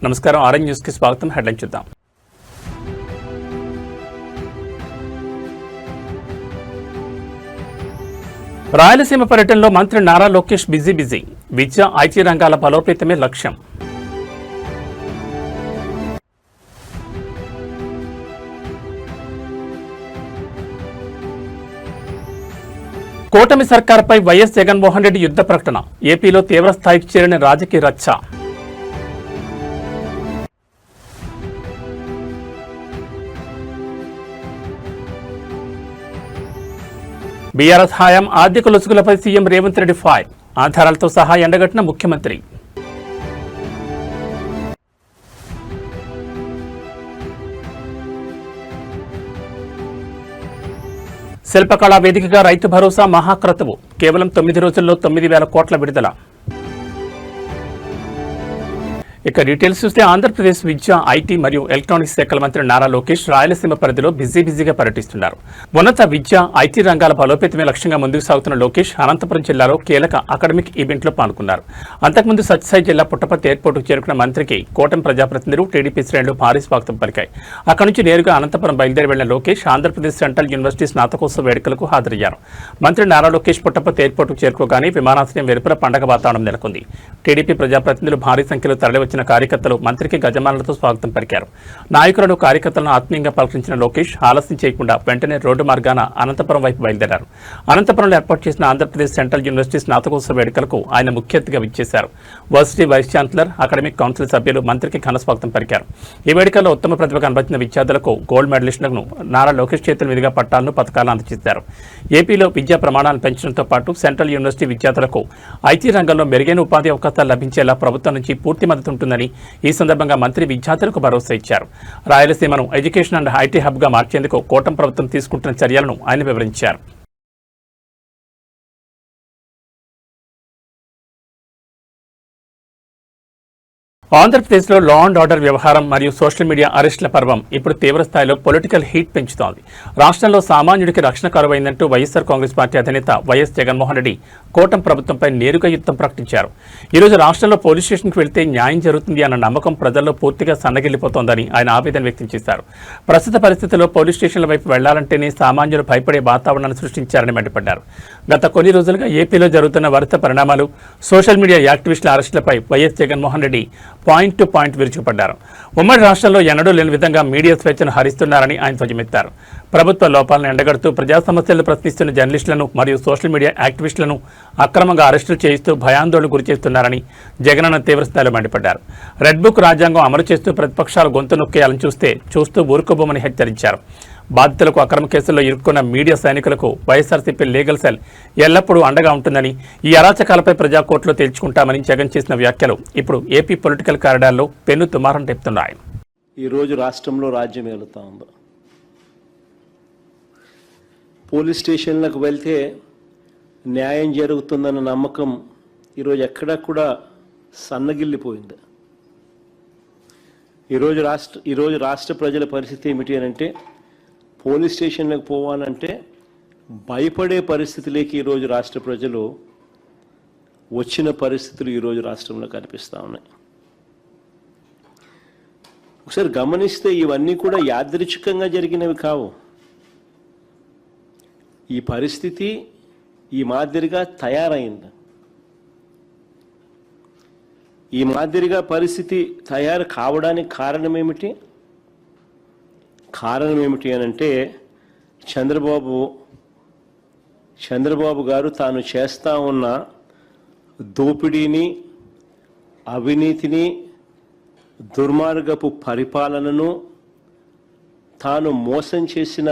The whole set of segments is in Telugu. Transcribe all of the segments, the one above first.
నమస్కారం, ఆరెంజ్ న్యూస్ కి స్వాగతం. హెడ్లైన్ చూద్దాం. రాయలసీమ పర్యటనలో మంత్రి Nara Lokesh busy. Vidya, IT రంగాల బలోపేతమే లక్ష్యం. కూటమి సర్కార్పై వైఎస్ జగన్మోహన్ రెడ్డి యుద్ధ ప్రకటన. ఏపీలో తీవ్ర స్థాయికి చేరిన రాజకీయ రచ్చ. బీఆర్ఎస్ హయాం ఆర్థిక లొసుగులపై సీఎం రేవంత్ రెడ్డి ఫైర్. ఆధారాలతో సహా ఎండగట్టిన ముఖ్యమంత్రి. శిల్పకళా వేదికగా రైతు భరోసా మహాక్రతువు. కేవలం 9 రోజుల్లో 9,000 కోట్ల విడుదల. ఇక డీటెయిల్స్ చూస్తే ఆంధ్రప్రదేశ్ విద్య, ఐటీ మరియు ఎలక్ట్రానిక్స్ శాఖల మంత్రి నారా లోకేష్ రాయలసీమ పరిధిలో బిజీగా పర్యటిస్తున్నారు. ఉన్నత విద్య, ఐటీ రంగాల బలోపేతమే లక్ష్యంగా ముందుకు సాగుతున్న లోకేష్ అనంతపురం జిల్లాలో కీలక అకాడమిక్ ఈవెంట్లో పాల్గొన్నారు. అంతకుముందు సత్యసాయి జిల్లా పుట్టపర్తి ఎయిర్పోర్టుకు చేరుకున్న మంత్రికి కూటమి ప్రజాప్రతినిధులు, టీడీపీ శ్రేణులు భారీ స్వాగతం పలికాయి. అక్కడి నుంచి నేరుగా అనంతపురం బయలుదేరి వెళ్లిన లోకేష్ ఆంధ్రప్రదేశ్ సెంట్రల్ యూనివర్సిటీ స్నాతకోత్సవ వేడుకలకు హాజరయ్యారు. మంత్రి నారా లోకేష్ పుట్టపర్తి ఎయిర్పోర్టుకు చేరుకోగానే విమానాశ్రయం వెలుపల పండగ వాతావరణం నెలకొంది. టీడీపీ ప్రజాప్రతినిధులు భారీ సంఖ్యలో తరలివచ్చిన కార్యకర్తలు మంత్రికి గజమాలతో స్వాగతం పలికారు. నాయకులను, కార్యకర్తలను ఆత్మీయంగా పలకరించిన లోకేష్ ఆలస్యం చేయకుండా వెంటనే రోడ్డు మార్గాన అనంతపురం వైపు బయలుదేరారు. అనంతపురంలో ఏర్పాటు చేసిన ఆంధ్రప్రదేశ్ సెంట్రల్ యూనివర్సిటీ స్నాతకోత్సవ వేడుకలకు ఆయన ముఖ్య అతిథిగా విచ్చేశారు. Varsity vice chancellor, academic council సభ్యులు మంత్రికి ఘన స్వాగతం పలికారు. ఈ వేడుకల్లో ఉత్తమ ప్రతిభ కనబరిచిన విద్యార్థులకు, గోల్డ్ మెడలిస్టులకు నారా లోకేష్ చేతుల మీదుగా పట్టాలను, పథకాలను అందజేశారు. ఏపీలో విద్యా ప్రమాణాలను పెంచడంతో పాటు సెంట్రల్ యూనివర్సిటీ విద్యార్థులకు ఐటీ రంగంలో మెరుగైన ఉపాధి అవకాశాలు లభించేలా ప్రభుత్వం నుంచి పూర్తి మద్దతు ఉంటుందని ఈ సందర్భంగా మంత్రి విద్యార్థులకు భరోసా ఇచ్చారు. రాయలసీమను ఎడ్యుకేషన్ అండ్ ఐటీ హబ్గా మార్చేందుకు కూటమి ప్రభుత్వం తీసుకుంటున్న చర్యలను ఆయన వివరించారు. ఆంధ్రప్రదేశ్లో లా అండ్ ఆర్డర్ వ్యవహారం మరియు సోషల్ మీడియా అరెస్టుల పర్వం ఇప్పుడు తీవ్ర స్థాయిలో పొలిటికల్ హీట్ పెంచుతోంది. రాష్ట్రంలో సామాన్యుడికి రక్షణ కరువైందంటూ వైఎస్ఆర్ కాంగ్రెస్ పార్టీ అధినేత వైఎస్ జగన్మోహన్ రెడ్డి కూటమి ప్రభుత్వంపై నేరుగా యుద్ధం ప్రకటించారు. ఈరోజు రాష్ట్రంలో పోలీస్ స్టేషన్కి వెళ్తే న్యాయం జరుగుతుంది అన్న నమ్మకం ప్రజల్లో పూర్తిగా సన్నగిల్లిపోతోందని ఆయన ఆవేదన వ్యక్తం చేశారు. ప్రస్తుత పరిస్థితుల్లో పోలీస్ స్టేషన్ల వైపు వెళ్లాలంటేనే సామాన్యులు భయపడే వాతావరణాన్ని సృష్టించారని మండిపడ్డారు. గత కొన్ని రోజులుగా ఏపీలో జరుగుతున్న వరుస పరిణామాలు, సోషల్ మీడియా యాక్టివిస్టుల అరెస్టులపై YS Jaganmohan Reddy point to point విరుచుకుపడ్డారు. ఉమ్మడి రాష్ట్రంలో ఎన్నడూ లేని విధంగా మీడియా స్వేచ్ఛను హరిస్తున్నారని ఆయన ధ్వజమెత్తారు. ప్రభుత్వ లోపాలను ఎండగడుతూ ప్రజా సమస్యలను ప్రశ్నిస్తున్న జర్నలిస్టులను మరియు సోషల్ మీడియా యాక్టివిస్టులను అక్రమంగా అరెస్టులు చేయిస్తూ భయాందోళన గురిచేస్తున్నారని జగనన్న తీవ్రస్థాయిలో మండిపడ్డారు. రెడ్ బుక్ రాజ్యాంగం అమలు చేస్తూ ప్రతిపక్షాలు గొంతు నొక్కేయాలని చూస్తూ ఊరుకోబోమని హెచ్చరించారు. బాధితులకు అక్రమ కేసుల్లో ఇరుక్కున్న మీడియా సైనికులకు వైఎస్ఆర్సీపీ లీగల్ సెల్ ఎల్లప్పుడూ అండగా ఉంటుందని, ఈ అరాచకాలపై ప్రజాకోర్టులో తేల్చుకుంటామని జగన్ చేసిన వ్యాఖ్యలు ఇప్పుడు ఏపీ పొలిటికల్ కారిడార్లో పెను దుమారం రేపుతున్నాయి. ఈరోజు రాష్ట్రంలో రాజ్యం ఏలుతా ఉంది. పోలీస్ స్టేషన్లకు వెళ్తే న్యాయం జరుగుతుందన్న నమ్మకం ఈరోజు ఎక్కడా కూడా సన్నగిల్లిపోయింది. ఈరోజు రాష్ట్ర ప్రజల పరిస్థితి ఏమిటి అని అంటే, పోలీస్ స్టేషన్లకు పోవాలంటే భయపడే పరిస్థితిలోకి ఈరోజు రాష్ట్ర ప్రజలు వచ్చిన పరిస్థితులు ఈరోజు రాష్ట్రంలో కనిపిస్తూ ఉన్నాయి. ఒకసారి గమనిస్తే ఇవన్నీ కూడా యాదృచ్ఛికంగా జరిగినవి కావు. ఈ పరిస్థితి ఈ మాదిరిగా తయారైంది. ఈ మాదిరిగా పరిస్థితి తయారు కావడానికి కారణం ఏమిటి అని అంటే, చంద్రబాబు గారు తాను చేస్తా ఉన్న దోపిడీని, అవినీతిని, దుర్మార్గపు పరిపాలనను, తాను మోసం చేసిన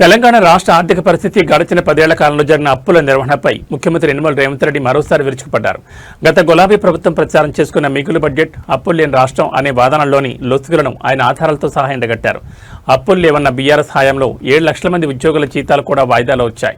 తెలంగాణ రాష్ట్ర ఆర్థిక పరిస్థితి, గడిచిన 10 ఏళ్ల కాలంలో జరిగిన అప్పుల నిర్వహణపై ముఖ్యమంత్రి యనమల రేవంత్ రెడ్డి మరోసారి విరుచుకుపడ్డారు. గత గులాబీ ప్రభుత్వం ప్రచారం చేసుకున్న మిగులు బడ్జెట్, అప్పులు లేని రాష్ట్రం అనే వాదనల్లోని లొసుగులను ఆయన ఆధారాలతో సహా ఎండగట్టారు. అప్పులు లేవన్న బీఆర్ఎస్ హయాంలో 7 లక్షల మంది ఉద్యోగుల జీతాలు కూడా వాయిదాలో వచ్చాయి.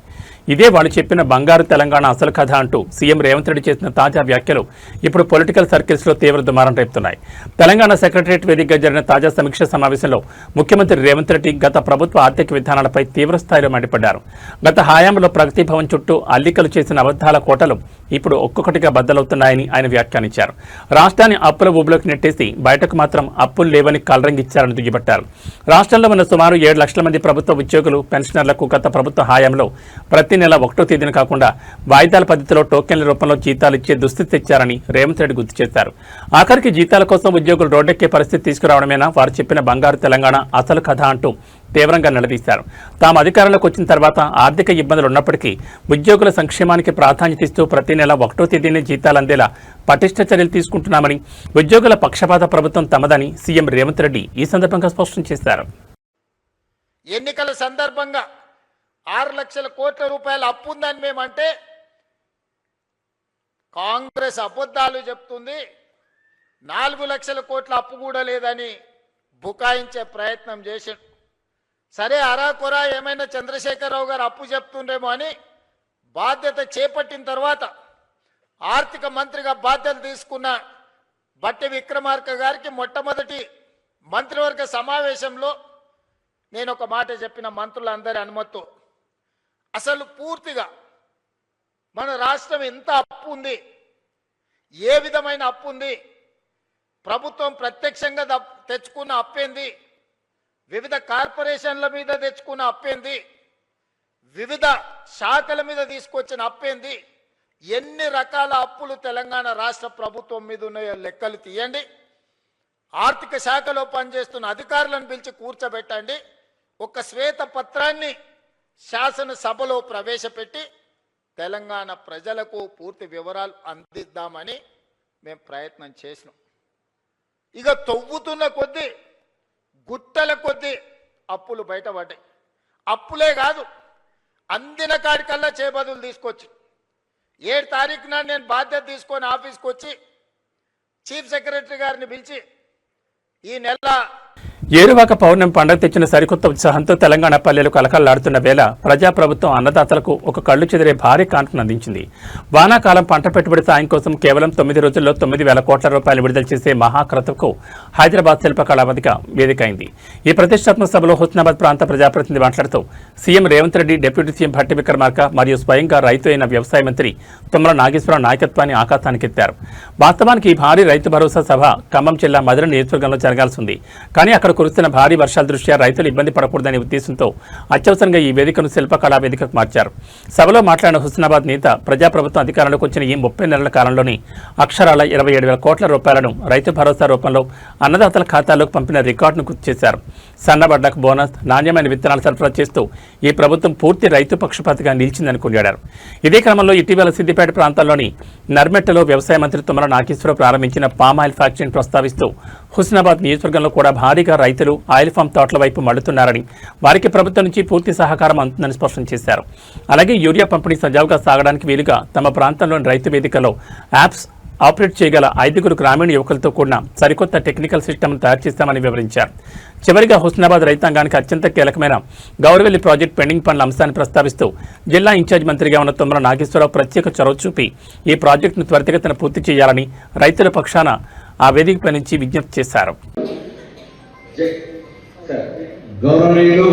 ఇదే వాళ్ళు చెప్పిన బంగారు తెలంగాణ అసలు కథ అంటూ సీఎం రేవంత్ రెడ్డి చేసిన తాజా వ్యాఖ్యలు ఇప్పుడు పొలిటికల్ సర్కిల్స్లో తీవ్ర దుమారం రేపుతున్నాయి. తెలంగాణ సెక్రటరియట్ వేదికగా జరిగిన తాజా సమీక్ష సమావేశంలో ముఖ్యమంత్రి రేవంత్ రెడ్డి గత ప్రభుత్వ ఆర్థిక విధానాలపై తీవ్ర స్థాయిలో మండిపడ్డారు. గత హయాంలో ప్రగతి భవన్ చుట్టూ అల్లికలు చేసిన అబద్ధాల కోటలు ఇప్పుడు ఒక్కొక్కటిగా బద్దలవుతున్నాయని ఆయన వ్యాఖ్యానించారు. రాష్ట్రాన్ని అప్పుల ఊబిలోకి నెట్టేసి బయటకు మాత్రం అప్పులు లేవని కలరంగిచ్చారని దుయ్యబట్టారు. రాష్ట్రంలో ఉన్న సుమారు 7 లక్షల మంది ప్రభుత్వ ఉద్యోగులు పెన్షనర్లకు గత ప్రభుత్వ హయాంలో ప్రతి నెల 1వ తేదీన కాకుండా వాయిదాల పద్ధతిలో టోకెన్ల రూపంలో జీతాలు ఇచ్చే దుస్థితి తెచ్చారని రేవంత్ రెడ్డి గుర్తు చేశారు. ఆఖరికి జీతాల కోసం ఉద్యోగులు రోడ్డెక్కే పరిస్థితి తీసుకురావడమేనా వారు చెప్పిన బంగారు తెలంగాణ అసలు కథ అంటూ తీవ్రంగా నిలదీశారు. తాము అధికారంలోకి వచ్చిన తర్వాత ఆర్థిక ఇబ్బందులు ఉన్నప్పటికీ ఉద్యోగుల సంక్షేమానికి ప్రాధాన్యత ఇస్తూ ప్రతి నెల 1వ తేదీనే జీతాలు అందేలా పటిష్ట చర్యలు తీసుకుంటున్నామని, ఉద్యోగుల పక్షపాత ప్రభుత్వం తమదని సీఎం రేవంత్ రెడ్డి ఈ సందర్భంగా స్పష్టం చేశారు. ఎన్నికల సందర్భంగా 6 లక్షల కోట్ల రూపాయల అప్పు ఉందని మేమంటే కాంగ్రెస్ అబద్ధాలు చెప్తుంది. 4 లక్షల కోట్ల అప్పు కూడా లేదని బుకాయించే ప్రయత్నం చేశాడు. సరే అరాకొరా ఏమైనా చంద్రశేఖరరావు గారు అప్పు చెప్తుండేమో అని బాధ్యత చేపట్టిన తర్వాత ఆర్థిక మంత్రిగా బాధ్యత తీసుకున్న బట్టి విక్రమార్క గారికి మొట్టమొదటి మంత్రివర్గ సమావేశంలో నేను ఒక మాట చెప్పిన, మంత్రులందరి అనుమతితో, అసలు పూర్తిగా మన రాష్ట్రం ఎంత అప్పు ఉంది, ఏ విధమైన అప్పు ఉంది, ప్రభుత్వం ప్రత్యక్షంగా తెచ్చుకున్న అప్పేంది, వివిధ కార్పొరేషన్ల మీద తెచ్చుకున్న అప్పేంది, వివిధ శాఖల మీద తీసుకొచ్చిన అప్పేంది, ఎన్ని రకాల అప్పులు తెలంగాణ రాష్ట్ర ప్రభుత్వం మీద ఉన్నాయో లెక్కలు తీయండి. ఆర్థిక శాఖలో పనిచేస్తున్న అధికారులను పిలిచి కూర్చోబెట్టండి. ఒక శ్వేత పత్రాన్ని శాసనసభలో ప్రవేశపెట్టి తెలంగాణ ప్రజలకు పూర్తి వివరాలు అందిద్దామని మేము ప్రయత్నం చేసినాం. ఇక తవ్వుతున్న కొద్దీ గుట్టల కొద్దీ అప్పులు బయటపడ్డాయి. అప్పులే కాదు, అందిన కాడికల్లా చేబదులు తీసుకొచ్చి 7 తారీఖున నేను బాధ్యత తీసుకొని ఆఫీస్కి వచ్చి చీఫ్ సెక్రటరీ గారిని పిలిచి ఈ నెల ఏరువాక పౌర్ణమి పండుగ తెచ్చిన సరికొత్త ఉత్సాహంతో తెలంగాణ పల్లెలు కలకల్లాడుతున్న వేళ ప్రజాప్రభుత్వం అన్నదాతలకు ఒక కళ్లు చెదిరే భారీ కానుకను అందించింది. వానాకాలం పంట పెట్టుబడి సాయం కోసం కేవలం 9 రోజుల్లో 9,000 కోట్ల రూపాయలు విడుదల చేసే మహాక్రతువుకు హైదరాబాద్ శిల్పకళా వేదిక అయింది. ఈ ప్రతిష్టాత్మక సభలో హుస్నాబాద్ ప్రాంత ప్రజాప్రతినిధి మాట్లాడుతూ CM Revanth Reddy, deputy CM Bhatti Vikramarka మరియు స్వయంగా రైతు అయిన వ్యవసాయ మంత్రి తుమ్మల నాగేశ్వరరావు నాయకత్వాన్ని ఆకాశానికెత్తారు. వాస్తవానికి ఈ భారీ రైతు భరోసా సభ ఖమ్మం జిల్లా మధుర నియోజకవర్గంలో జరగాల్సి ఉంది. కానీ అక్కడ కురుస్తున్న భారీ వర్షాల దృష్ట్యా రైతులు ఇబ్బంది పడకూడదనే ఉద్దేశంతో అత్యవసరంగా ఈ వేదికను శిల్పకళా వేదికకు మార్చారు. సభలో మాట్లాడిన హుస్నాబాద్ నేత, ప్రజాప్రభుత్వం అధికారంలోకి వచ్చిన ఈ 30 నెలల కాలంలోని అక్షరాల 27,000 కోట్ల రూపాయలను రైతు భరోసా రూపంలో అన్నదాతల ఖాతాల్లోకి పంపిన రికార్డును గుర్తు చేశారు. సన్నబడ్లకు బోనస్, నాణ్యమైన విత్తనాలు సరఫరా చేస్తూ ఈ ప్రభుత్వం పూర్తి రైతు పక్షపాతిగా నిలిచిందని కొనియాడారు. ఇదే క్రమంలో ఇటీవల సిద్దిపేట ప్రాంతాల్లోని నర్మెట్టలో వ్యవసాయ మంత్రి తుమ్మల నాగేశ్వరరావు ప్రారంభించిన పామాయిల్ ఫ్యాక్టరీని ప్రస్తావిస్తూ హుస్నాబాద్ నియోజకవర్గంలో కూడా భారీగా రైతులు ఆయిల్ ఫామ్ తోటల వైపు మళ్లుతున్నారని, వారికి ప్రభుత్వం నుంచి పూర్తి సహకారం అందుతుందని స్పష్టం చేశారు. అలాగే యూరియా పంపిణీ సజావుగా సాగడానికి వీలుగా తమ ప్రాంతంలోని రైతు వేదికలో యాప్స్ ఆపరేట్ చేయగల 5 గ్రామీణ యువకులతో కూడిన సరికొత్త టెక్నికల్ సిస్టమ్ను తయారు చేస్తామని వివరించారు. చివరిగా హుస్నాబాద్ రైతాంగానికి అత్యంత కీలకమైన గౌరవెల్లి ప్రాజెక్టు పెండింగ్ పనుల అంశాన్ని ప్రస్తావిస్తూ జిల్లా ఇన్ఛార్జ్ మంత్రిగా ఉన్న తుమ్మల నాగేశ్వరరావు ప్రత్యేక చొరవ చూపి ఈ ప్రాజెక్టును త్వరితగతిన పూర్తి చేయాలని రైతుల పక్షాన ఆ వేదికపై నుంచి విజ్ఞప్తి చేశారు. గౌరవనీయులు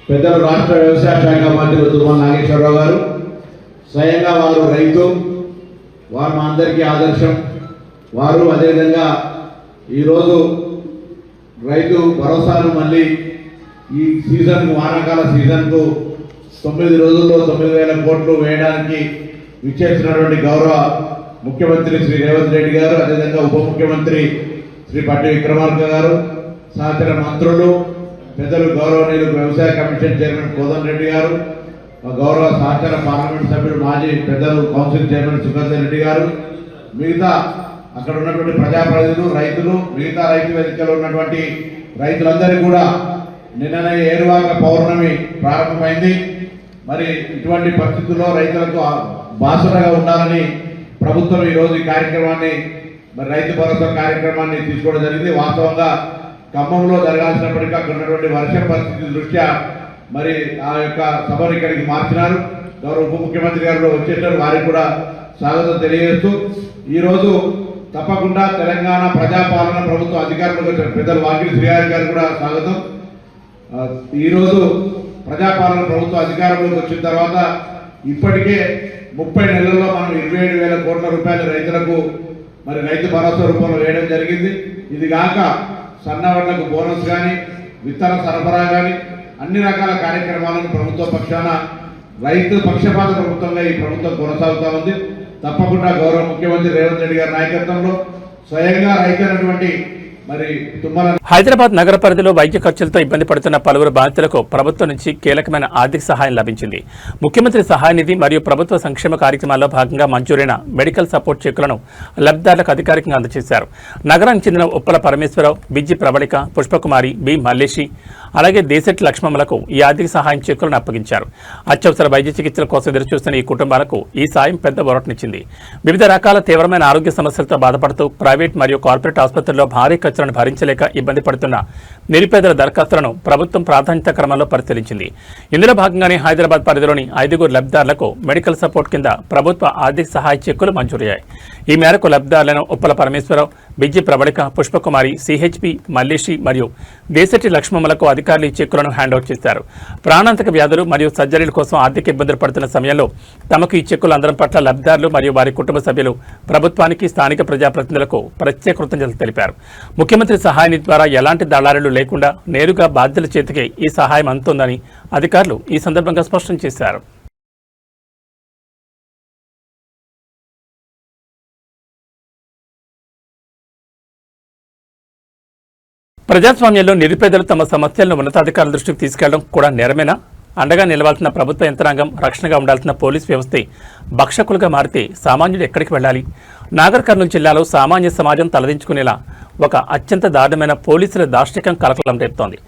పెద్దలు రాష్ట్ర వ్యవసాయ శాఖ మంత్రి తుమ్మల నాగేశ్వరరావు గారు స్వయంగా వారు రైతు, వారు మా అందరికీ ఆదర్శం. వారు అదేవిధంగా ఈరోజు రైతు భరోసాను మళ్ళీ ఈ సీజన్, వానాకాల సీజన్కు 9 రోజుల్లో 9,000 కోట్లు వేయడానికి విచ్చేసినటువంటి గౌరవ ముఖ్యమంత్రి శ్రీ రేవంత్ రెడ్డి గారు, అదేవిధంగా ఉప ముఖ్యమంత్రి శ్రీ భట్టి విక్రమార్క గారు, సహచర మంత్రులు, పెద్దలు గౌరవనీయులు వ్యవసాయ కమిషన్ చైర్మన్ కోదండ రెడ్డి గారు, గౌరవ సహచర పార్లమెంట్ సభ్యులు మాజీ పెద్దలు కౌన్సిల్ చైర్మన్ సుఖేందర్ రెడ్డి గారు, మిగతా అక్కడ ఉన్నటువంటి ప్రజాప్రతినిధులు, రైతులు, మిగతా రైతు వేదికలో ఉన్నటువంటి రైతులందరికీ కూడా నిన్ననే ఏరువాక పౌర్ణమి ప్రారంభమైంది. మరి ఇటువంటి పరిస్థితుల్లో రైతులకు బాసటగా ఉండాలని ప్రభుత్వం ఈరోజు ఈ కార్యక్రమాన్ని, మరి రైతు భరోసా కార్యక్రమాన్ని తీసుకోవడం జరిగింది. వాస్తవంగా ఖమ్మంలో జరగాల్సినప్పటికీ అక్కడ ఉన్నటువంటి వర్ష పరిస్థితుల దృష్ట్యా మరి ఆ యొక్క సభను ఇక్కడికి మార్చినారు. గౌరవ ఉప ముఖ్యమంత్రి గారు కూడా వచ్చేసారు. వారికి కూడా స్వాగతం తెలియజేస్తూ ఈరోజు తప్పకుండా తెలంగాణ ప్రజాపాలన ప్రభుత్వ అధికారులకు వచ్చిన పెద్దలు వాకిలి శ్రీహరి గారు కూడా స్వాగతం. ఈరోజు ప్రజాపాలన ప్రభుత్వ అధికారంలోకి వచ్చిన తర్వాత ఇప్పటికే 30 నెలల్లో మనం 27,000 కోట్ల రూపాయలు రైతులకు మరి రైతు భరోసా రూపంలో వేయడం జరిగింది. ఇది కాక సన్నవడ్లకు బోనస్ కానీ విత్తన సరఫరా కానీ అన్ని రకాల కార్యక్రమాలను ప్రభుత్వ పక్షాన రైతు పక్షపాత ప్రభుత్వంగా ఈ ప్రభుత్వం కొనసాగుతూ ఉంది. తప్పకుండా గౌరవ ముఖ్యమంత్రి రేవంత్ రెడ్డి గారి నాయకత్వంలో స్వయంగా రైతైనటువంటి మరి తుమ్మల హైదరాబాద్ నగర పరిధిలో వైద్య ఖర్చులతో ఇబ్బంది పడుతున్న పలువురు బాధితులకు ప్రభుత్వం నుంచి కీలకమైన ఆర్థిక సహాయం లభించింది. ముఖ్యమంత్రి సహాయ నిధి మరియు ప్రభుత్వ సంక్షేమ కార్యక్రమాల్లో భాగంగా మంజూరైన మెడికల్ సపోర్ట్ చెక్కులను లబ్ధిదారులకు అధికారికంగా అందజేశారు. నగరానికి చెందిన ఉప్పల పరమేశ్వరరావు, బిజ్జి ప్రవళిక, పుష్పకుమారి, బి మల్లేషి, అలాగే దేశెట్టి లక్ష్మమ్మలకు ఈ ఆర్థిక సహాయం చెక్కులను అప్పగించారు. అత్యవసర వైద్య చికిత్సల కోసం ఎదురుచూస్తున్న ఈ కుటుంబాలకు ఈ సాయం పెద్ద ఊరటనిచ్చింది. వివిధ రకాల తీవ్రమైన ఆరోగ్య సమస్యలతో బాధపడుతూ ప్రైవేట్ మరియు కార్పొరేట్ ఆసుపత్రుల్లో భారీ ఖర్చులను భరించలేక ఇబ్బంది పడుతున్న నిరుపేదల దరఖాస్తులను ప్రభుత్వం ప్రాధాన్యత క్రమంలో పరిశీలించింది. ఇందులో భాగంగానే హైదరాబాద్ పరిధిలోని 5 లబ్ధిదారులకు మెడికల్ సపోర్ట్ కింద ప్రభుత్వ ఆర్థిక సహాయ చెక్కులు మంజూరయ్యాయి. ఈ మేరకు లబ్ధిదారులను ఉప్పల పరమేశ్వరరావు, బిజ్జి ప్రవళిక, పుష్పకుమారి, సిహెచ్పి మల్లేషి మరియు దేశెట్టి లక్ష్మమ్మలకు అధికారులు ఈ చెక్కులను హ్యాండ్ఓవర్ చేశారు. ప్రాణాంతక వ్యాధులు మరియు సర్జరీల కోసం ఆర్థిక ఇబ్బందులు పడుతున్న సమయంలో తమకు ఈ చెక్కులు అందడం పట్ల లబ్ధిదారులు మరియు వారి కుటుంబ సభ్యులు ప్రభుత్వానికి, స్థానిక ప్రజాప్రతినిధులకు ప్రత్యేక కృతజ్ఞతలు తెలిపారు. ముఖ్యమంత్రి సహాయ నిధి ద్వారా ఎలాంటి దళారులు లేకుండా నేరుగా బాధ్యుల చేతికే ఈ సహాయం అందుతుందని అధికారులు ఈ సందర్భంగా స్పష్టం చేశారు. ప్రజాస్వామ్యంలో నిరుపేదలు తమ సమస్యలను ఉన్నతాధికారుల దృష్టికి తీసుకెళ్లడం కూడా నేరమేనా? అండగా నిలవాల్సిన ప్రభుత్వ యంత్రాంగం, రక్షణగా ఉండాల్సిన పోలీస్ వ్యవస్థే భక్షకులుగా మారితే సామాన్యుడు ఎక్కడికి వెళ్ళాలి? నాగర్ కర్నూలు జిల్లాలో సామాన్య సమాజం తలదించుకునేలా ఒక అత్యంత దారుణమైన పోలీసుల దాష్టికం కలకలం రేపుతోంది.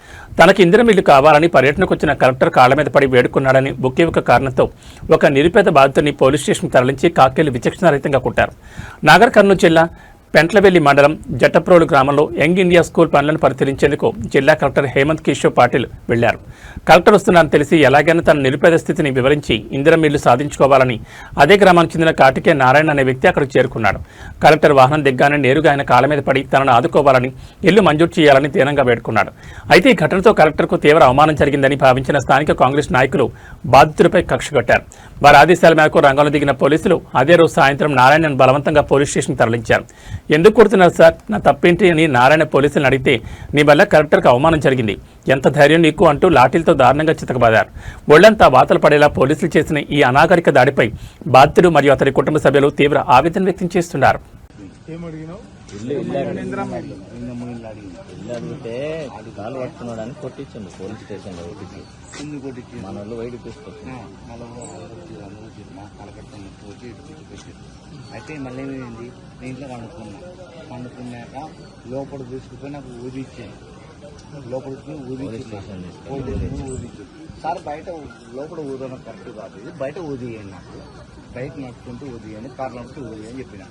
తనకి ఇందిరమిల్లు కావాలని పర్యటనకు వచ్చిన కలెక్టర్ కాళ్ల మీద పడి వేడుకున్నాడని ఒకే ఒక కారణంతో ఒక నిరుపేద బాధితుడిని పోలీస్ స్టేషన్కు తరలించి కాకేలు విచక్షణారహితంగా కొట్టారు. నాగర్ కర్నూలు జిల్లా పెంట్లవెల్లి మండలం జట్టప్రోలు గ్రామంలో యంగ్ ఇండియా స్కూల్ పనులను పరిశీలించేందుకు జిల్లా కలెక్టర్ హేమంత్ కిషోర్ పాటిల్ వెళ్లారు. కలెక్టర్ వస్తున్నారని తెలిసి ఎలాగైనా తన నిరుపేద స్థితిని వివరించి ఇందిరమిల్లు సాధించుకోవాలని అదే గ్రామానికి చెందిన కాటికే నారాయణ అనే వ్యక్తి అక్కడికి చేరుకున్నాడు. కలెక్టర్ వాహనం దిగ్గానే నేరుగా ఆయన కాళ్ళ మీద పడి తనను ఆదుకోవాలని, ఇల్లు మంజూరు చేయాలని తీవ్రంగా వేడుకున్నాడు. అయితే ఈ ఘటనతో కలెక్టర్కు తీవ్ర అవమానం జరిగిందని భావించిన స్థానిక కాంగ్రెస్ నాయకులు బాధితుడిపై కక్ష కట్టారు. వారి ఆదేశాల మేరకు రంగంలో దిగిన పోలీసులు అదే రోజు సాయంత్రం నారాయణను బలవంతంగా పోలీస్ స్టేషన్కి తరలించారు. ఎందుకు కొడుతున్నారు సార్, నా తప్పేంటి అని నారాయణ పోలీసులను అడిగితే, నీ వల్ల కలెక్టర్కి అవమానం జరిగింది, ఎంత ధైర్యం నీకు అంటూ లాఠీలతో దారుణంగా చితకబాదారు. ఒళ్లంతా వాతలు పడేలా పోలీసులు చేసిన ఈ అనాగరిక దాడిపై బాధితుడు మరియు అతని కుటుంబ సభ్యులు తీవ్ర ఆవేదన వ్యక్తం చేస్తున్నారు. అడిగితే అది కాలు పట్టుకున్నాడని కొట్టించండి పోలీస్ స్టేషన్ కొట్టించి మన వాళ్ళు వైద్య తీసుకొచ్చింది. అయితే మళ్ళీ ఏమైంది, దీంట్లో పండుకున్నాక లోపల తీసుకుపోయి నాకు ఊది ఇచ్చాను. లోపలికి ఊది సార్ బయట లోపల ఊదడం కరెక్ట్ కాదు, ఇది బయట ఊదియండి, నాకు బయట నడుచుకుంటూ ఊదియండి, కారు నడుస్తూ ఊది అని చెప్పిన.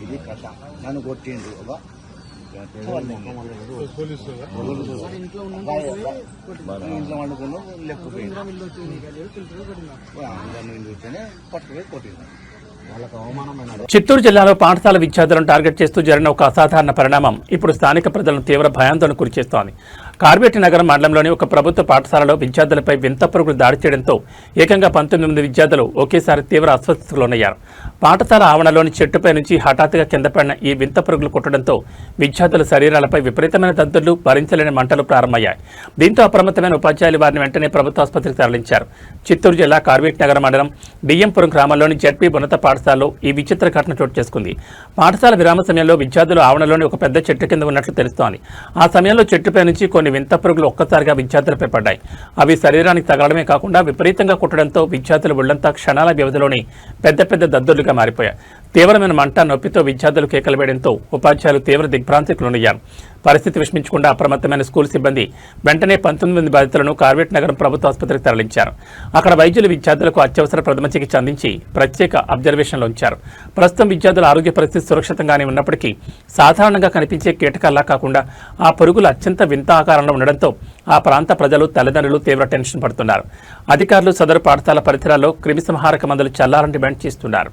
ఇది కథ. నన్ను కొట్టిండు ఒక ఇంట్లో వండుకుని లేకపోయింది పట్టుకుపోయి కొట్టింది. చిత్తూరు జిల్లాలో పాఠశాల విద్యార్థులను టార్గెట్ చేస్తూ జరిగిన ఒక అసాధారణ పరిణామం ఇప్పుడు స్థానిక ప్రజలను తీవ్ర భయాందోళన గురిచేస్తోంది. కార్బేటి నగరం మండలంలోని ఒక ప్రభుత్వ పాఠశాలలో విద్యార్థులపై వింత పురుగులు దాడి చేయడంతో ఏకంగా 19 విద్యార్థులు ఒకేసారి తీవ్ర అస్వస్థతకు లోనయ్యారు. పాఠశాల ఆవరణలోని చెట్టుపై నుంచి హఠాత్తుగా కింద పడిన ఈ వింత పురుగులు కుట్టడంతో విద్యార్థుల శరీరాలపై విపరీతమైన దద్దులు, భరించలేని మంటలు ప్రారంభమయ్యాయి. దీంతో అప్రమత్తమైన ఉపాధ్యాయులు వారిని వెంటనే ప్రభుత్వ ఆసుపత్రికి తరలించారు. చిత్తూరు జిల్లా కార్బేటి నగర మండలం డియ్యంపురం గ్రామంలోని జడ్పీ ఉన్నత పాఠశాలలో ఈ విచిత్ర ఘటన చోటు చేసుకుంది. పాఠశాల విరామ సమయంలో విద్యార్థులు ఆవరణలోని ఒక పెద్ద చెట్టు కింద ఉన్నట్లు తెలుస్తోంది. ఆ సమయంలో చెట్టుపై నుంచి కొన్ని వింత పురుగులు ఒక్కసారిగా విద్యార్థులపై పడ్డాయి. అవి శరీరానికి తగలడమే కాకుండా విపరీతంగా కుట్టడంతో విద్యార్థుల ఒళ్లంతా క్షణాల వ్యవధిలోనే పెద్ద పెద్ద దద్దులుగా మారిపోయాయి. తీవ్రమైన మంట నొప్పితో విద్యార్థులు కేకలు వేయడంతో ఉపాధ్యాయులు తీవ్ర దిగ్భ్రాంతికి లోనయ్యారు. పరిస్థితి విషమించకుండా అప్రమత్తమైన స్కూల్ సిబ్బంది వెంటనే 19 మంది బాధితులను కార్వేట్ నగరం ప్రభుత్వ ఆసుపత్రికి తరలించారు. అక్కడ వైద్యులు విద్యార్థులకు అత్యవసర ప్రథమ చికిత్స అందించి ప్రత్యేక అబ్జర్వేషన్లో ఉంచారు. ప్రస్తుతం విద్యార్థుల ఆరోగ్య పరిస్థితి సురక్షితంగానే ఉన్నప్పటికీ సాధారణంగా కనిపించే కీటకాల్లా కాకుండా ఆ పురుగులు అత్యంత వింత ఆకారంలో ఉండడంతో ఆ ప్రాంత ప్రజలు తల్లిదండ్రులు తీవ్ర టెన్షన్ పడుతున్నారు. అధికారులు సదరు పాఠశాల పరిసరాల్లో క్రిమిసంహారక మందులు చల్లాలని డిమాండ్ చేస్తున్నారు.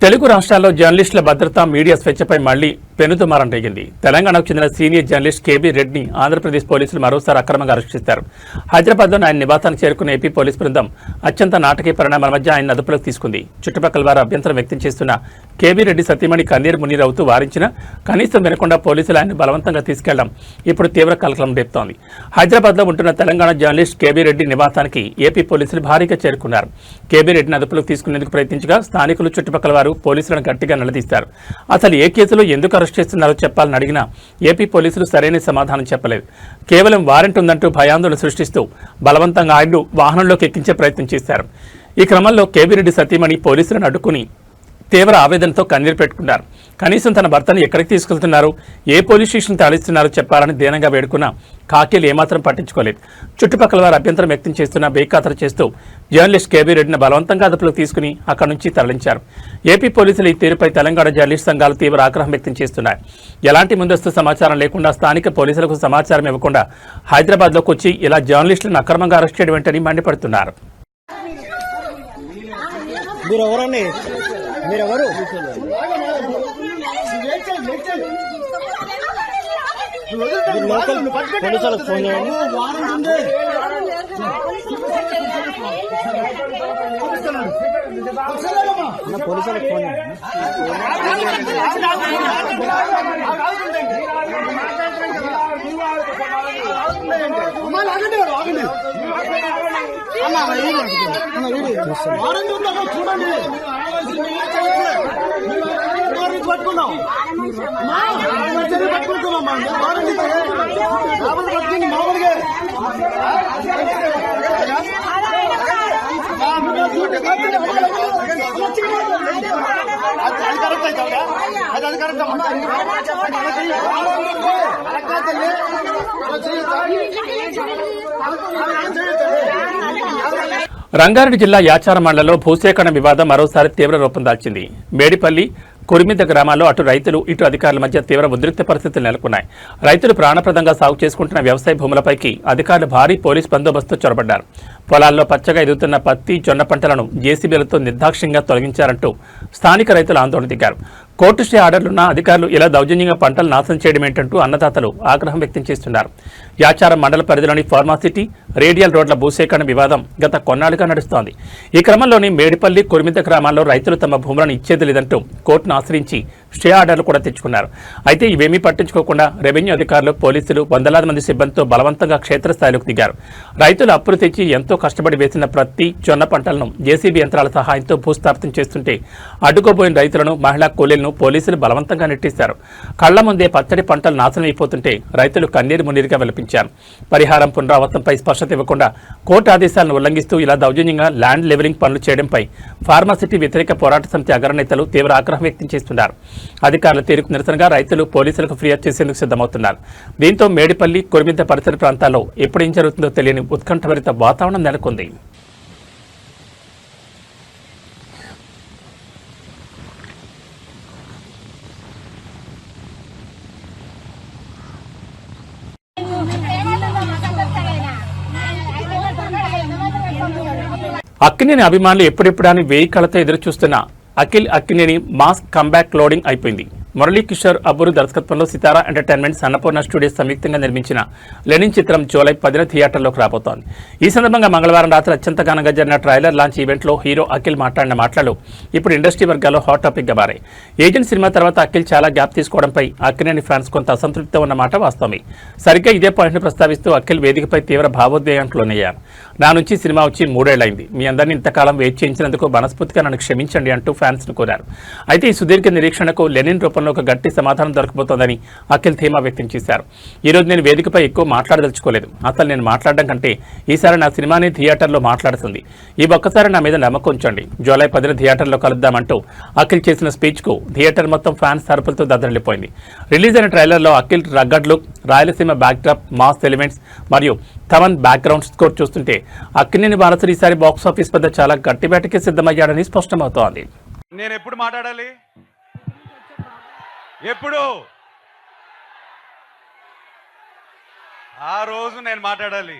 తెలుగు రాష్ట్రాల్లో జర్నలిస్టుల భద్రత, మీడియా స్వేచ్ఛపై మళ్లీ పెనుదుమారం రేగింది. తెలంగాణకు చెందిన సీనియర్ జర్నలిస్ట్ కేబీ రెడ్డిని ఆంధ్రప్రదేశ్ పోలీసులు మరోసారి అక్రమంగా అరెస్ట్ చేశారు. హైదరాబాద్లోని ఆయన నివాసానికి చేరుకున్న ఏపీ పోలీస్ బృందం అత్యంత నాటకీయ పరిణామాల మధ్య ఆయన అదుపులోకి తీసుకుంది. చుట్టుపక్కల వారు అభ్యంతరం వ్యక్తం చేస్తున్న కేబీ రెడ్డి సతీమణి కన్నీరు మున్నీరు అవుతూ వారించినా కనీసం వినకుండా పోలీసులు ఆయన్ని బలవంతంగా తీసుకెళ్లడం ఇప్పుడు తీవ్ర కలకలం రేపుతోంది. హైదరాబాద్లో ఉంటున్న తెలంగాణ జర్నలిస్ట్ కేబీ రెడ్డి నివాసానికి ఏపీ పోలీసులు భారీగా చేరుకున్నారు. కేబీ రెడ్డిని అదుపులోకి తీసుకునేందుకు ప్రయత్నించగా స్థానికులు, చుట్టుపక్కల వారు పోలీసులను గట్టిగా నిలదీశారు. అసలు ఏ కేసులో ఎందుకు అరెస్ట్ చేస్తున్నారో చెప్పాలని అడిగినా ఏపీ పోలీసులు సరైన సమాధానం చెప్పలేదు. కేవలం వారెంట్ ఉందంటూ భయాందోళన సృష్టిస్తూ బలవంతంగా ఆయన్ను వాహనంలోకి ఎక్కించే ప్రయత్నం చేశారు. ఈ క్రమంలో కేబీ రెడ్డి సతీమణి పోలీసులను అడ్డుకుని తీవ్ర ఆవేదనతో కన్నీరు పెట్టుకున్నారు. కనీసం తన భర్తను ఎక్కడికి తీసుకెళ్తున్నారు, ఏ పోలీస్ స్టేషన్ తరలిస్తున్నారో చెప్పాలని దీనంగా వేడుకున్న కాకీలు ఏమాత్రం పట్టించుకోలేదు. చుట్టుపక్కల వారు అభ్యంతరం వ్యక్తం చేస్తున్న బేఖాతరు చేస్తూ జర్నలిస్ట్ కేబీ రెడ్డిని బలవంతంగా అదుపులోకి తీసుకుని అక్కడి నుంచి తరలించారు. ఏపీ పోలీసులు ఈ తీరుపై తెలంగాణ జర్నలిస్ట్ సంఘాలు తీవ్ర ఆగ్రహం వ్యక్తం చేస్తున్నాయి. ఎలాంటి ముందస్తు సమాచారం లేకుండా, స్థానిక పోలీసులకు సమాచారం ఇవ్వకుండా హైదరాబాద్లోకి వచ్చి ఇలా జర్నలిస్టులను అక్రమంగా అరెస్ట్ చేయడం ఏంటని మండిపడుతున్నారు. మీరెవరు? పోలీసులకు ఫోన్ చేయండి. పోలీసులకు ఫోన్ చేయండి. చూడండి పట్టుకున్నాం మామూలుగా అది కరెక్ట్ అవుతా అది కరెక్ట్ రంగారెడ్డి జిల్లా యాచారం మండలంలో భూసేకరణ వివాదం మరోసారి తీవ్ర రూపం దాల్చింది. మేడిపల్లి, కురిమిద్ద గ్రామాల్లో అటు రైతులు, ఇటు అధికారుల మధ్య తీవ్ర ఉద్రిక్త పరిస్థితులు నెలకొన్నాయి. రైతులు ప్రాణప్రదంగా సాగు చేసుకుంటున్న వ్యవసాయ భూములపైకి అధికారులు భారీ పోలీస్ బందోబస్తు చొరబడ్డారు. పొలాల్లో పచ్చగా ఎదుగుతున్న పత్తి, జొన్న పంటలను జేసీబీలతో నిర్దాక్ష్యంగా తొలగించారంటూ స్థానిక రైతులు ఆందోళన దిగారు. కోర్టు స్టే ఆర్డర్లున్న అధికారులు ఇలా దౌర్జన్యంగా పంటలు నాశనం చేయడం ఏంటంటూ అన్నదాతలు ఆగ్రహం వ్యక్తం చేస్తున్నారు. యాచారం మండల పరిధిలోని ఫార్మాసిటీ, రేడియల్ రోడ్ల భూసేకరణ వివాదం గత కొన్నాళ్లుగా నడుస్తోంది. ఈ క్రమంలోని మేడిపల్లి, కురిమిద్ద గ్రామాల్లో రైతులు తమ భూములను ఇచ్చేది లేదంటూ కోర్టును ఆశ్రయించి స్టే ఆర్డర్లు కూడా తెచ్చుకున్నారు. అయితే ఇవేమీ పట్టించుకోకుండా రెవెన్యూ అధికారులు, పోలీసులు వందలాది మంది సిబ్బందితో బలవంతంగా క్షేత్రస్థాయిలోకి దిగారు. రైతులు అప్పులు తెచ్చి ఎంతో కష్టపడి వేసిన ప్రతి జొన్న పంటలను జేసీబీ యంత్రాల సహాయంతో భూస్థాపితం చేస్తుంటే అడ్డుకోబోయిన రైతులను, మహిళా కూలీలను పోలీసులు బలవంతంగా నెట్టేశారు. కళ్ల ముందే పచ్చడి పంటలు నాశనం అయిపోతుంటే రైతులు కన్నీరు మున్నీరుగా విలపించారు. పరిహారం, పునరావృతంపై స్పష్టత ఇవ్వకుండా కోర్టు ఆదేశాలను ఉల్లంఘిస్తూ ఇలా దౌర్జన్యంగా ల్యాండ్ లెవెలింగ్ పనులు చేయడంపై ఫార్మాసిటీ వ్యతిరేక పోరాట సమితి అగ్రనేతలు తీవ్ర ఆగ్రహం వ్యక్తం చేస్తున్నారు. అధికారుల తీరుకు నిరసనగా రైతులు పోలీసులకు ఫిర్యాదు చేసేందుకు సిద్ధమవుతున్నారు. దీంతో మేడిపల్లి, కురిమిద్ద పరిసర ప్రాంతాల్లో ఎప్పుడేం జరుగుతుందో తెలియని ఉత్కంఠభరిత వాతావరణం నెలకొంది. అక్కినేని అభిమానులు ఎప్పుడెప్పుడని వేయి కళతో ఎదురు చూస్తున్న Akhil Akkineni mass comeback loading అయిపోయింది. మురళీ కిషోర్ అబ్బూరు దర్శకత్వంలో సితారా ఎంటర్టైన్మెంట్స్ అన్నపూర్ణ స్టూడియోస్ సంయుక్తంగా నిర్మించిన లెనిన్ చిత్రం జూలై 10న థియేటర్లోకి రాబోతోంది. ఈ సందర్భంగా మంగళవారం రాత్రి అత్యంత ఘనంగా జరిగిన ట్రైలర్ లాంచ్ ఈవెంట్లో హీరో అఖిల్ మాట్లాడిన మాటలు ఇప్పుడు ఇండస్ట్రీ వర్గాల్లో హాట్ టాపిక్గా మారాయి. ఏజెంట్ సినిమా తర్వాత అఖిల్ చాలా గ్యాప్ తీసుకోవడంపై అక్కినేని ఫ్యాన్స్ కొంత అసంతృప్తితో ఉన్నమాట వాస్తవమే. సరిగ్గా ఇదే పాయింట్ను ప్రస్తావిస్తూ అఖిల్ వేదికపై తీవ్ర భావోద్వేగానికి లోనయ్యారు. నా నుంచి సినిమా వచ్చి 3 ఏళ్లైంది. మీ అందరినీ ఇంతకాలం వెయిట్ చేయించినందుకు మనస్ఫూర్తిగా నన్ను క్షమించండి అంటూ ఫ్యాన్స్ను కోరారు. అయితే ఈ సుదీర్ఘ నిరీక్షణకు లెనిన్ రూపంలో ఒక గట్టి సమాధానం దొరకబోతోందని అఖిల్ ధీమా వ్యక్తం చేశారు. ఈ రోజు నేను వేదికపై ఎక్కువ మాట్లాడదలుచుకోలేదు. అసలు నేను మాట్లాడడం కంటే ఈసారి నా సినిమాని థియేటర్లో మాట్లాడుతుంది. ఈ ఒక్కసారి నా మీద నమ్మకం ఉంచండి. జూలై 10న థియేటర్లో కలుద్దామంటూ అఖిల్ చేసిన స్పీచ్కు థియేటర్ మొత్తం ఫ్యాన్స్ అరుపులతో దద్దరిల్లిపోయింది. రిలీజ్ అయిన ట్రైలర్లో Akhil rugged look, Rayalaseema backdrop, mass elements మరియు థమన్ బ్యాక్గ్రౌండ్ స్కోర్ చూస్తుంటే అక్కినేని వారసుడు ఈసారి బాక్సాఫీస్ వద్ద చాలా గట్టి వేటకి సిద్ధమయ్యాడని స్పష్టమవుతోంది. నేను ఎప్పుడు మాట్లాడాలి? ఎప్పుడు? ఆ రోజు నేను మాట్లాడాలి.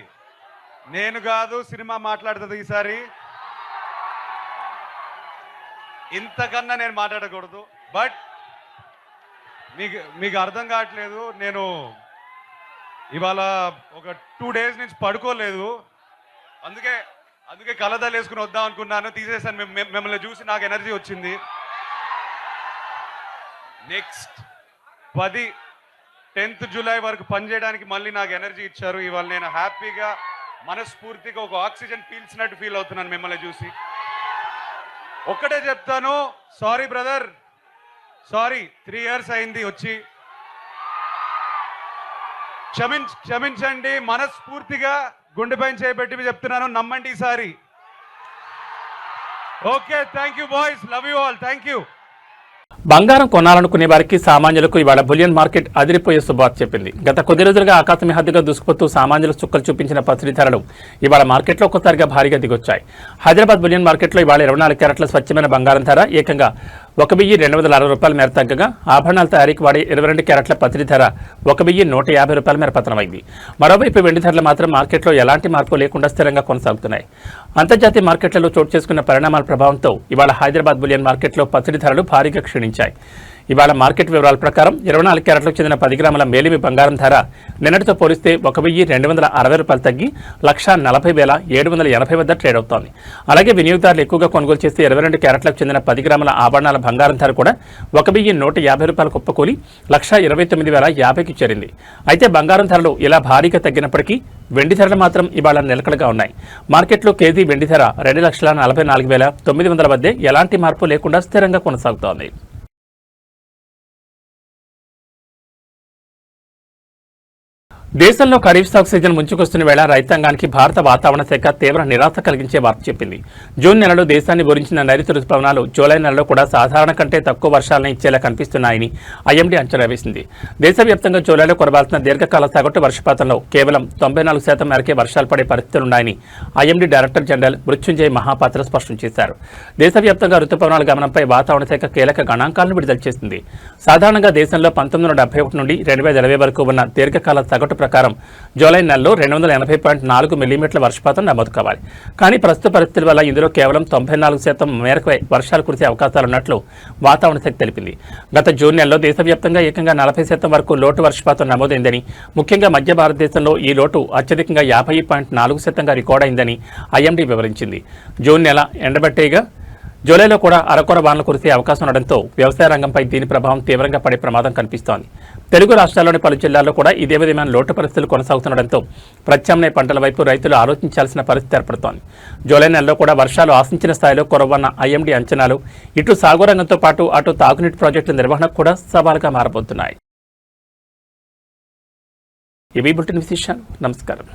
నేను కాదు, సినిమా మాట్లాడుతుంది ఈసారి. ఇంతకన్నా నేను మాట్లాడకూడదు. బట్ మీకు అర్థం కావట్లేదు. నేను ఇవాళ ఒక 2 days నుంచి పడుకోలేదు. అందుకే కలదాలు వేసుకుని వద్దాం అనుకున్నాను. తీసేసాను. మిమ్మల్ని చూసి నాకు ఎనర్జీ వచ్చింది. నెక్స్ట్ 10th జూలై వరకు పనిచేయడానికి మళ్ళీ నాకు ఎనర్జీ ఇచ్చారు. ఇవాళ నేను హ్యాపీగా మనస్ఫూర్తిగా ఒక ఆక్సిజన్ పీల్చినట్టు ఫీల్ అవుతున్నాను మిమ్మల్ని చూసి. ఒక్కటే చెప్తాను, సారీ బ్రదర్, సారీ. 3 years అయింది వచ్చి. క్షమించండి. మనస్ఫూర్తిగా గుండెపైన చేయబెట్టి చెప్తున్నాను, నమ్మండి ఈసారి. Okay, thank you boys, love you all, thank you. బంగారం కొనాలనుకునే వారికి సామాన్యులకు ఇవాళ బులియన్ మార్కెట్ అదిరిపోయే శుభార్త చెప్పింది. గత కొద్ది రోజులుగా ఆకాశమే హద్దుగా దూసుకుపోతూ సామాన్యుల చుక్కలు చూపించిన పసిడి ధరలు ఇవాళ మార్కెట్లో ఒక్కసారిగా భారీగా దిగొచ్చాయి. హైదరాబాద్ బులియన్ మార్కెట్లో ఇవాళ 24 క్యారెట్ల స్వచ్ఛమైన బంగారం ధర ఏకంగా 1,260 రూపాయల మేర తగ్గగా ఆభరణాల తయారీకి వాడే 22 క్యారెట్ల పసిడి ధర 1,150 రూపాయల మేర పతనమైంది. మరోవైపు వెండి ధరలు మాత్రం మార్కెట్లో ఎలాంటి మార్పు లేకుండా స్థిరంగా కొనసాగుతున్నాయి. అంతర్జాతీయ మార్కెట్లలో చోటు చేసుకున్న పరిణామాల ప్రభావంతో ఇవాళ హైదరాబాద్ బులియన్ మార్కెట్లో పసిడి ధరలు భారీగా క్షీణించాయి. ఇవాళ మార్కెట్ వివరాల ప్రకారం 24 క్యారెట్లకు చెందిన 10 గ్రాముల మేలిమి బంగారం ధర నిన్నటితో పోలిస్తే 1,260 రూపాయలు తగ్గి 1,40,780 వద్ద ట్రేడ్ అవుతోంది. అలాగే వినియోగదారులు ఎక్కువగా కొనుగోలు చేస్తే 22 క్యారెట్లకు చెందిన 10 గ్రాముల ఆభరణాల బంగారం ధర కూడా 1,150 రూపాయలు కుప్పకూలి 1,29,050కి చేరింది. అయితే బంగారం ధరలు ఇలా భారీగా తగ్గినప్పటికీ వెండి ధరలు మాత్రం ఇవాళ నిలకడగా ఉన్నాయి. మార్కెట్లో కేజీ వెండి ధర 2,44,900 వద్దే ఎలాంటి మార్పు లేకుండా స్థిరంగా కొనసాగుతోంది. దేశంలో ఖరీఫ్ సాగు సీజన్ ముంచుకొస్తున్న వేళ రైతాంగానికి భారత వాతావరణ శాఖ తీవ్ర నిరాశ కలిగించే వార్త చెప్పింది. జూన్ నెలలో దేశాన్ని గురించిన నైరుతి రుతుపవనాలు జూలై నెలలో కూడా సాధారణ కంటే తక్కువ వర్షాలను ఇచ్చేలా కనిపిస్తున్నాయని ఐఎండీ అంచనా వేసింది. దేశవ్యాప్తంగా జూలైలో కురవాల్సిన దీర్ఘకాల సగటు వర్షపాతంలో కేవలం 94% మేరకే వర్షాలు పడే పరిస్థితులున్నాయని IMD director general Mrutyunjay Mohapatra స్పష్టం చేశారు. దేశవ్యాప్తంగా రుతుపవనాల గమనంపై వాతావరణ శాఖ కీలక గణాంకాలను విడుదల చేసింది. సాధారణంగా దేశంలో 1971 నుండి 2020 వరకు ఉన్న దీర్ఘకాల సగటు ప్రకారం జూలై నెలలో 280.4 మిల్లీమీటర్ల వర్షపాతం నమోదు కావాలి. కానీ ప్రస్తుత పరిస్థితుల వల్ల ఇందులో కేవలం 94% మేరకు వర్షాలు కురిసే అవకాశాలున్నట్లు వాతావరణ శాఖ తెలిపింది. గత జూన్ నెలలో దేశవ్యాప్తంగా ఏకంగా 40% వరకు లోటు వర్షపాతం నమోదైందని, ముఖ్యంగా మధ్య భారతదేశంలో ఈ లోటు అత్యధికంగా 50.4%గా రికార్డైందని ఐఎండీ వివరించింది. జూన్ నెల ఎండబట్టేగా జూలైలో కూడా అరకొర వానలు కురిసే అవకాశం ఉండడంతో వ్యవసాయ రంగంపై దీని ప్రభావం తీవ్రంగా పడే ప్రమాదం కనిపిస్తోంది. తెలుగు రాష్ట్రాల్లోని పలు జిల్లాల్లో కూడా ఇదే విధమైన లోటు పరిస్థితులు కొనసాగుతుండడంతో ప్రత్యామ్నాయ పంటల వైపు రైతులు ఆలోచించాల్సిన పరిస్థితి ఏర్పడుతోంది. జూలై నెలలో కూడా వర్షాలు ఆశించిన స్థాయిలో కురవన్న ఐఎండీ అంచనాలు ఇటు సాగు రంగంతో పాటు అటు తాగునీటి ప్రాజెక్టుల నిర్వహణకు కూడా సవాలుగా మారబోతున్నాయి. ఇవి బులెటిన్ విశేషాలు. నమస్కారం.